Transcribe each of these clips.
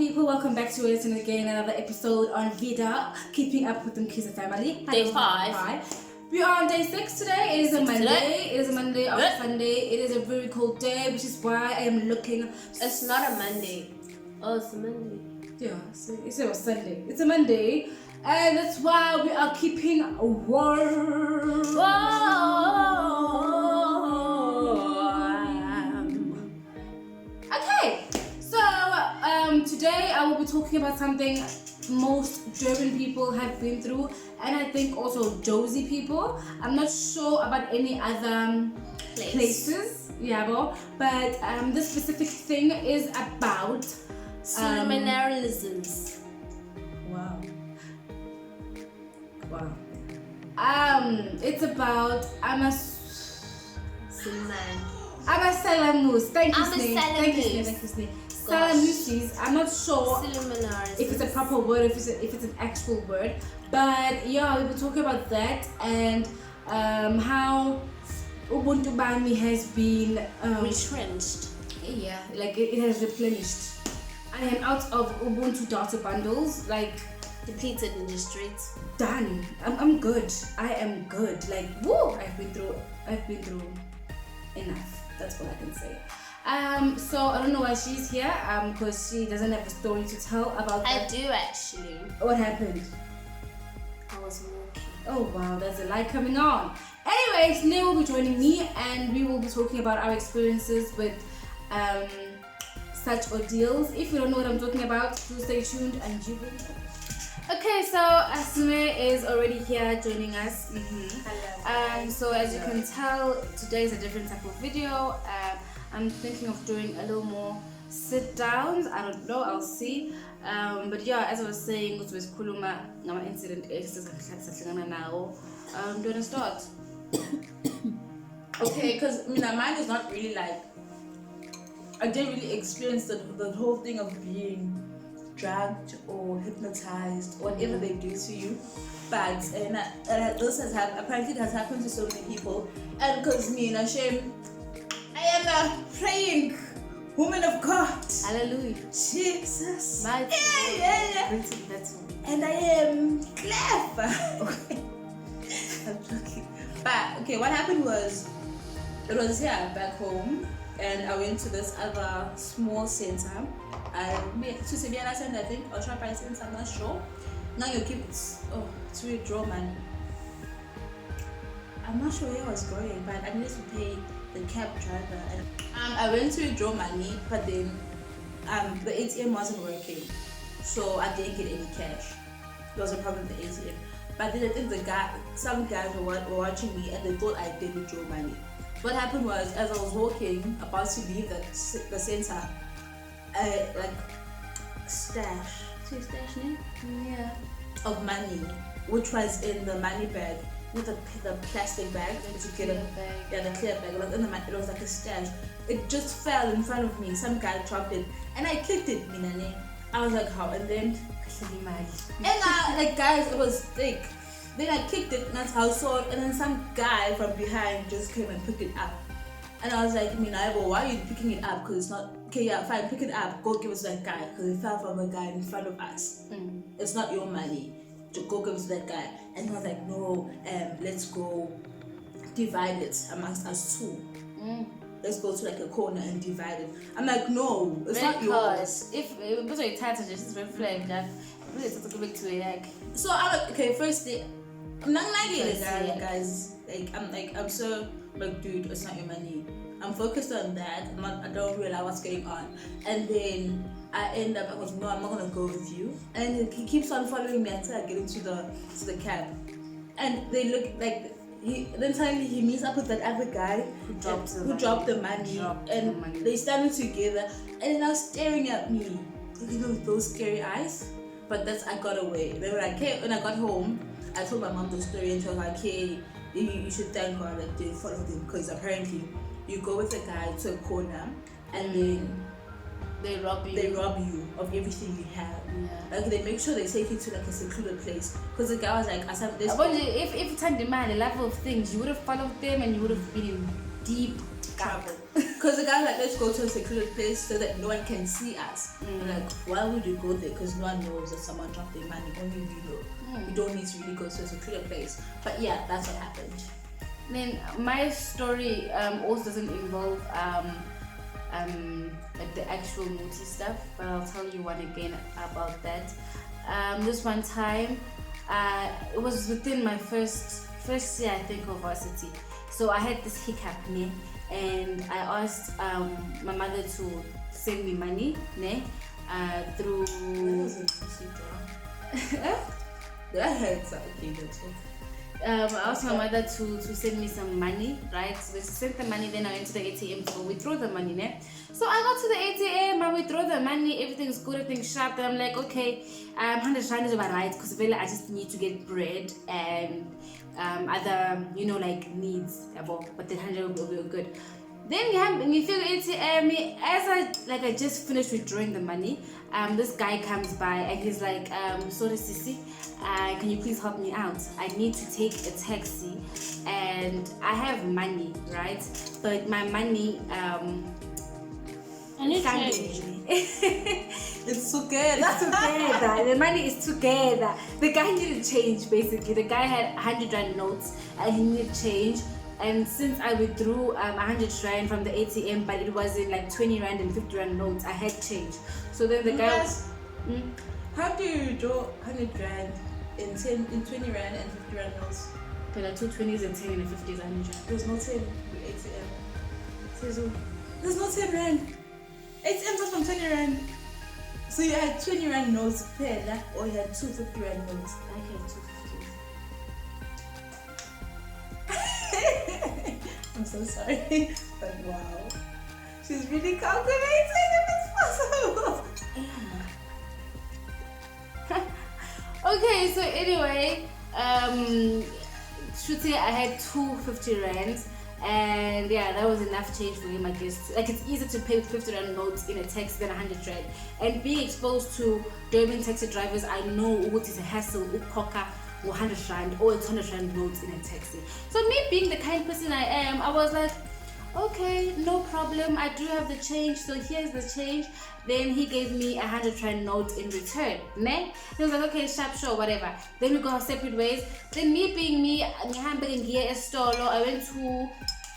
people, welcome back to us and again another episode on VEDAH, keeping up with the MKHIZE family. Day 5. We are on day 6 today. It is a Monday. Today? It is a Monday after Sunday. It is a very cold day, which is why I am looking. It's not a Monday. Oh, it's a Monday. Yeah, it's a Sunday. It's a Monday, and that's why we are keeping warm. Okay, so today I will be talking about something most German people have been through, and I think also Josie people. I'm not sure about any other places, yeah, but this specific thing is about Subliminalisms. Wow. It's about Salamus. Thank you, Snake. Salamusis. I'm not sure if it's a proper word, if it's an actual word, but yeah, we will talk about that and how Ubuntu Bami has been retrenched. Yeah, like it has replenished. I am out of Ubuntu data bundles, like Depleted in the streets. done. I'm good. I am good. Like woo! I've been through enough. That's all I can say. So I don't know why she's here. Because she doesn't have a story to tell about I that. do actually. What happened? I was walking. Oh wow, there's a light coming on. Anyways, Nate will be joining me, and we will be talking about our experiences with such ordeals. If you don't know what I'm talking about, do stay tuned and you will know. Okay, so Asme is already here joining us. Hello. So as you can tell, today is a different type of video. I'm thinking of doing a little more sit downs. I don't know, I'll see. But yeah, as I was saying, with Kuluma, our incident is now. Do you want to start? Okay, because mine is not really like, I didn't really experience the whole thing of being drugged or hypnotized, whatever they do to you. But this has happened. Apparently, it has happened to so many people. And because me, Nashem, I am a praying woman of God. Hallelujah. Jesus. My Yeah. And I am clever. I'm joking. But okay, what happened was, it was here back home, and I went to this other small center. I think, or Shoprite center, I'm not sure. Now you keep to withdraw money. I'm not sure where I was going, but I needed to pay the cab driver. And I went to withdraw money, but then the ATM wasn't working, so I didn't get any cash. There was a problem with the ATM. But then I think some guys were watching me, and they thought I did withdraw money. What happened was, as I was walking about to leave the center, stash name? Yeah. Of money, which was in the money bag, with the plastic bag to get the clear bag. It was in the money. It was like a stash. It just fell in front of me. Some guy dropped it, and I kicked it. I was like, how? And then guys, it was thick. Then I kicked it, and that's how I saw it. And then some guy from behind just came and picked it up. And I was like, why are you picking it up? Because it's not, okay, yeah, fine, pick it up, go give it to that guy. Because it fell from a guy in front of us. It's not your money. To go give it to that guy. And he was like, no, let's go divide it amongst us two. Let's go to like a corner and divide it. I'm like, no, it's not yours. If it was a title, just red flag, that really it's to go back to a egg. So I'm like, okay, firstly, I'm not guys. I'm so like, dude, it's not your money. I'm focused on that. I don't realize what's going on. And then I end up, I was, no, I'm not gonna go with you. And he keeps on following me until I get into the cab. And they look like, then suddenly he meets up with that other guy who dropped the money. They standing together, and they're now staring at me. With those scary eyes. But I got away. They were like, hey, when I got home, I told my mom the story, and she was like, hey, you should thank God that they followed him, because apparently you go with a guy to a corner and then they rob you of everything you have. Yeah. Like they make sure they take you to like a secluded place, because the guy was like, if you turn the man a level of things, you would have followed them and you would have been in deep trouble. Because the guy like, let's go to a secluded place so that no one can see us. I'm like, why would you go there? Because no one knows that someone dropped their money. Only we know. You don't need to really go to a secluded place. But yeah, that's what happened. Then my story also doesn't involve like the actual naughty stuff, but I'll tell you one again about that. This one time, it was within my first year, I think, of varsity. So I had this hiccup, ne? And I asked my mother to send me money, ne? Through. That hurts. Okay, that's okay. I asked my mother to send me some money, right? So they sent the money, then I went to the ATM to withdraw the money, ne? So I got to the ATM, I withdraw the money, everything's good, everything's sharp. Then I'm like, okay, 100 rand is about right, because really I just need to get bread and other, like needs, but the 100 will be good. Then you feel ATM, as I just finished withdrawing the money, this guy comes by and he's like, sorry Sissy, can you please help me out? I need to take a taxi and I have money, right? But my money, it's together. The money is together. The guy needed change, basically. The guy had 100 rand notes and he needed change. And since I withdrew 100 rand from the ATM, but it was in like 20 rand and 50 rand notes, I had change. So then the guy. How do you draw 100 rand in 20 rand and 50 rand notes? There are two 20s and 10 and 50s, 100 rand. There's no 10 with ATM. There's no 10 rand. ATM was from 20 rand. So you had 20 rand notes per, or you had 250 rand notes? I had 250s. I'm so sorry. But wow. She's really calculating if it's possible. Okay, so anyway, should say I had 250 rands, and yeah, that was enough change for him, I guess. Like, it's easier to pay with 50 rand notes in a taxi than 100 rand. And being exposed to Durban taxi drivers, I know what is a hassle, upoka, 100 rand or 200 rand notes in a taxi. So me being the kind person I am, I was like, okay, no problem, I do have the change, so here's the change. Then he gave me 100 rand note in return, ne? He was like, okay, sharp, sure, whatever. Then we go our separate ways. Then me being me, I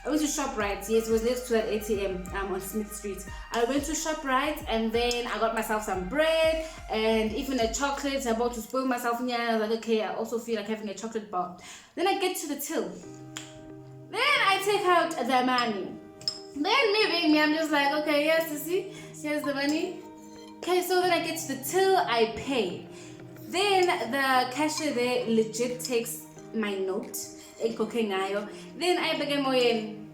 went to ShopRite. Yes, it was next to that ATM on Smith Street. I went to ShopRite and then I got myself some bread and even a chocolate. I'm about to spoil myself. Yeah, I was like, okay, I also feel like having a chocolate bar. Then I get to the till. Then I take out the money. Then me being me, I'm just like, okay, yes, you see, here's the money. Okay, so then I get to the till, I pay. Then the cashier there legit takes my note. Then I begin more in.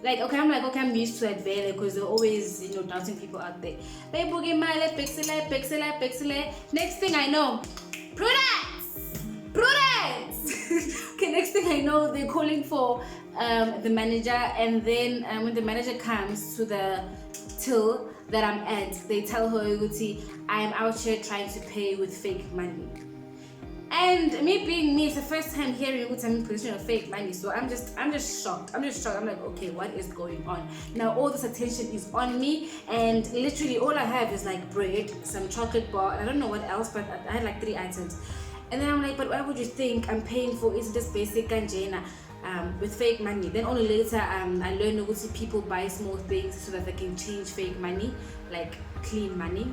Like, okay, I'm used to that very because they're always, doubting people out there. They boogie my pixel. Next thing I know, Prudence! Okay, next thing I know, they're calling for the manager, and then when the manager comes to the till that I'm at, they tell her, I am out here trying to pay with fake money. And me being me, it's the first time hearing I'm in position of fake money, so I'm just shocked. I'm like, okay, what is going on? Now all this attention is on me, and literally all I have is like bread, some chocolate bar, and I don't know what else, but I had like 3 items. And then I'm like, but why would you think I'm paying for is this basic ganjena with fake money? Then only later I learned that people buy small things so that they can change fake money, like clean money.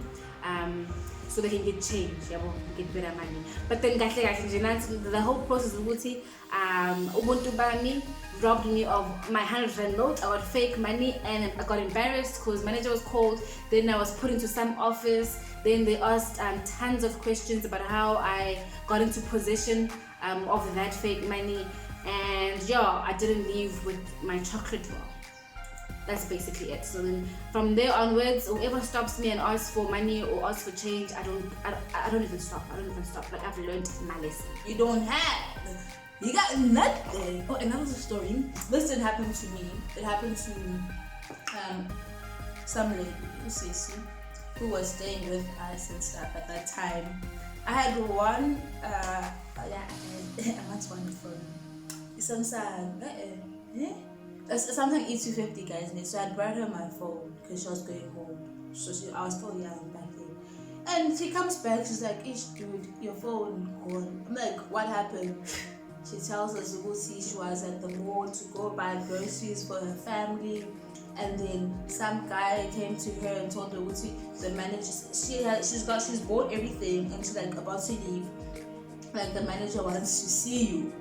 So they can get change, get better money. But then the whole process of Ubuntu Bami robbed me of my 100 rand note. I got fake money and I got embarrassed because manager was called. Then I was put into some office. Then they asked tons of questions about how I got into possession of that fake money. And yeah, I didn't leave with my chocolate bar. That's basically it. So then from there onwards, whoever stops me and asks for money or asks for change, I don't even stop. Like, I've learned my lesson. You don't have. You got nothing. Oh, another story. This didn't happen to me. It happened to some lady, Sissy, who was staying with us and stuff at that time. I had one. What's one from? Samsung. something E250 guys. So I brought her my phone because she was going home. So I was still young back then. And she comes back, she's like, "Ish, dude, your phone gone." I'm like, "What happened?" She tells us she was at the mall to go buy groceries for her family, and then some guy came to her and told her the manager she's bought everything and she's like about to leave. Like the manager wants to see you.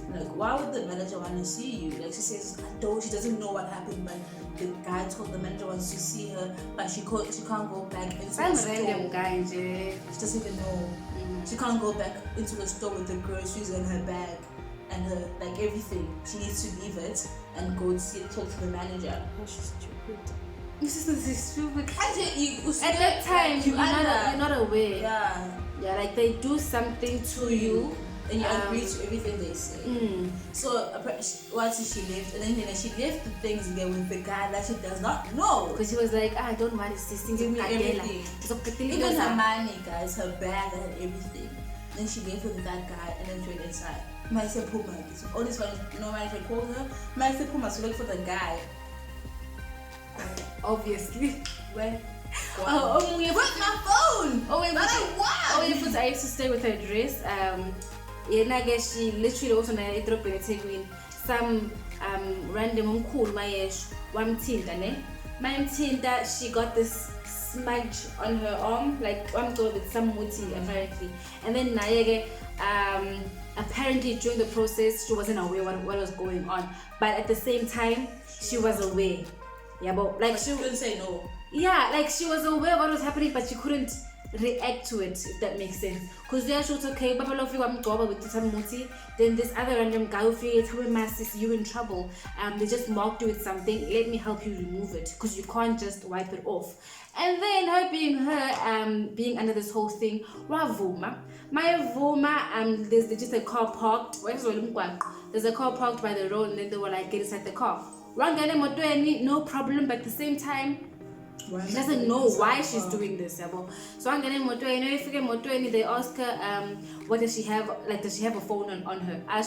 Like, why would the manager want to see you? Like, she says, she doesn't know what happened, but the guy told the manager wants to see her, but she can't go back into the store. Random guy, She doesn't even know. She can't go back into the store with the groceries and her bag and her, like, everything. She needs to leave it and go talk to the manager. Oh, she's stupid. This is stupid. At At that time, you're not aware. Yeah, like they do something to you. And you agree to everything they say. So once she left, and then she left the things there with the guy that she does not know. Because she was like, I don't want this thing. Give me everything. Even her money, guys, her bag and everything. Then she left with that guy and then she went inside. My said Puma. All this one, no manager called her. My said Puma to look for the guy. Obviously. Where? Wow. Where's my phone? I used to stay with her dress. I guess she literally also dropped in some random cool my Tinta, she got this smudge on her arm, like I'm going with some muti apparently. And then Nayege, apparently during the process she wasn't aware what was going on. But at the same time she was aware. Yeah, but like she couldn't say no. Yeah, like she was aware of what was happening, but she couldn't react to it, if that makes sense. Because they are short, okay, then this other random guy who sis, you in trouble. They just marked you with something. Let me help you remove it, because you can't just wipe it off. And then her being under this whole thing, there's just a car parked. There's a car parked by the road, and then they were like, get inside the car. No problem, but at the same time, she doesn't know why she's doing this. So I'm getting Motoeni, they ask her what does she have, like does she have a phone on her? How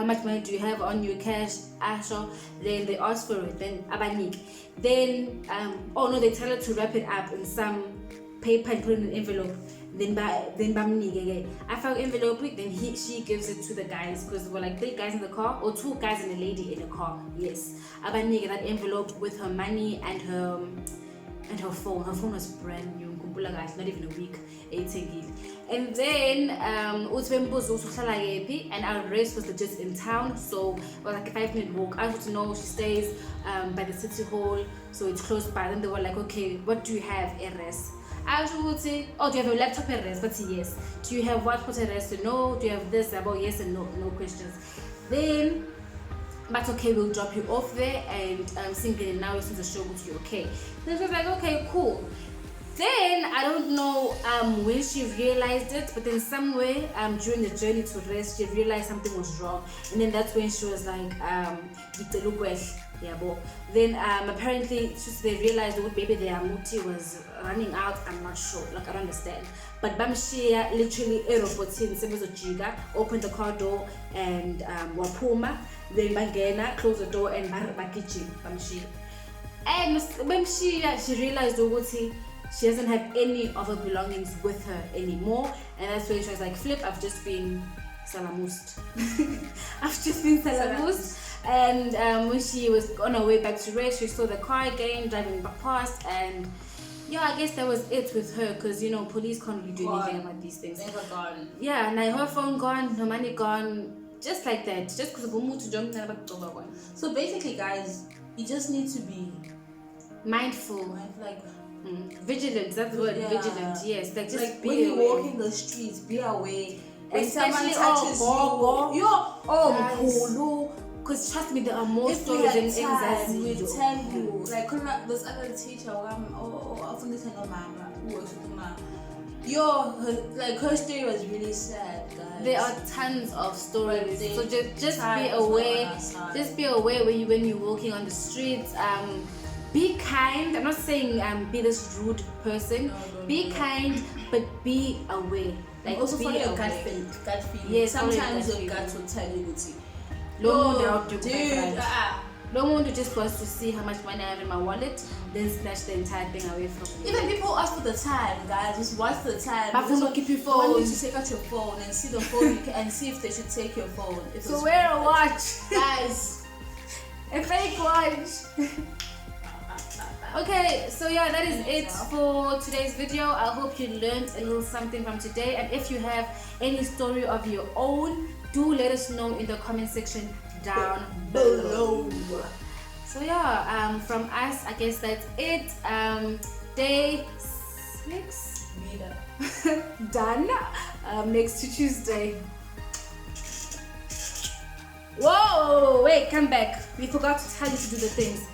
much money do you have on your cash? Then they ask for it, then abanik. Then they tell her to wrap it up in some paper and put it in an envelope. Then I found envelope, then she gives it to the guys, because there were like 3 guys in the car, or 2 guys and a lady in the car. Yes, Abanika that envelope with her money and her phone. Her phone was brand new, not even a week. And then and our race was just in town, so it was like a 5-minute walk. I want to know she stays by the city hall, so it's close by. Then they were like, okay, what do you have, RS? I would say, oh, do you have a laptop arrest? But yes. Do you have what arrest? No. Do you have this? About yes and no questions. Then, but okay, we'll drop you off there and single now listen to the show with you, okay? Then she was like, okay, cool. Then I don't know when she realized it, but then somewhere during the journey to rest, she realized something was wrong, and then that's when she was like, then apparently they realized that maybe their muti was running out. I'm not sure, like I don't understand. But Bamshia literally opened the car door and wapuma, then Bangena closed the door and Bamshia. And Bamshia, she realized that she doesn't have any of her belongings with her anymore, and that's when she was like, flip, I've just been salamust. And when she was on her way back to rest, she saw the car again driving back past, and I guess that was it with her, because police can't really do anything about these things. Things are gone. Yeah, now her phone gone, her money gone, just like that, just because of. So basically, guys, you just need to be mindful. Like vigilant, that's the word. Vigilant, yes. Like just like be when aware. you walk in the streets, be aware. When Especially someone touches you, because trust me, there are more stories than anxiety. We tell you, like this other teacher, often this kind of mama who works with her story was really sad, guys. There are tons of stories, so just be aware. Just be aware when you're walking on the streets. Be kind. I'm not saying be this rude person. Be kind, but be aware. Like also be follow your aware. gut feeling. Yes, sometimes your gut will tell you, Dude, Don't want to just was to see how much money I have in my wallet, then snatch the entire thing away from me. even people ask for the time, guys. Just watch the time. But Because don't keep your I want phone. you to take out your phone and see the phone and see if they should take your phone. If So it's wear a worth it. watch. Guys. A fake watch. Okay, so yeah, that is it for today's video. I hope you learned a little something from today, and if you have any story of your own, do let us know in the comment section down below. So yeah, from us, I guess that's it. Day 6 VEDAH. done. Next to Tuesday. Whoa, wait, come back. We forgot to tell you to do the things.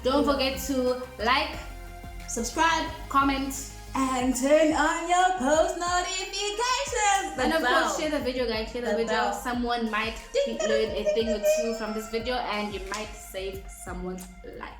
Don't forget to like, Subscribe comment, and turn on your post notifications. and of course share the video, guys. Share the The video. bell. Someone might learn a thing or two from this video, and you might save someone's life.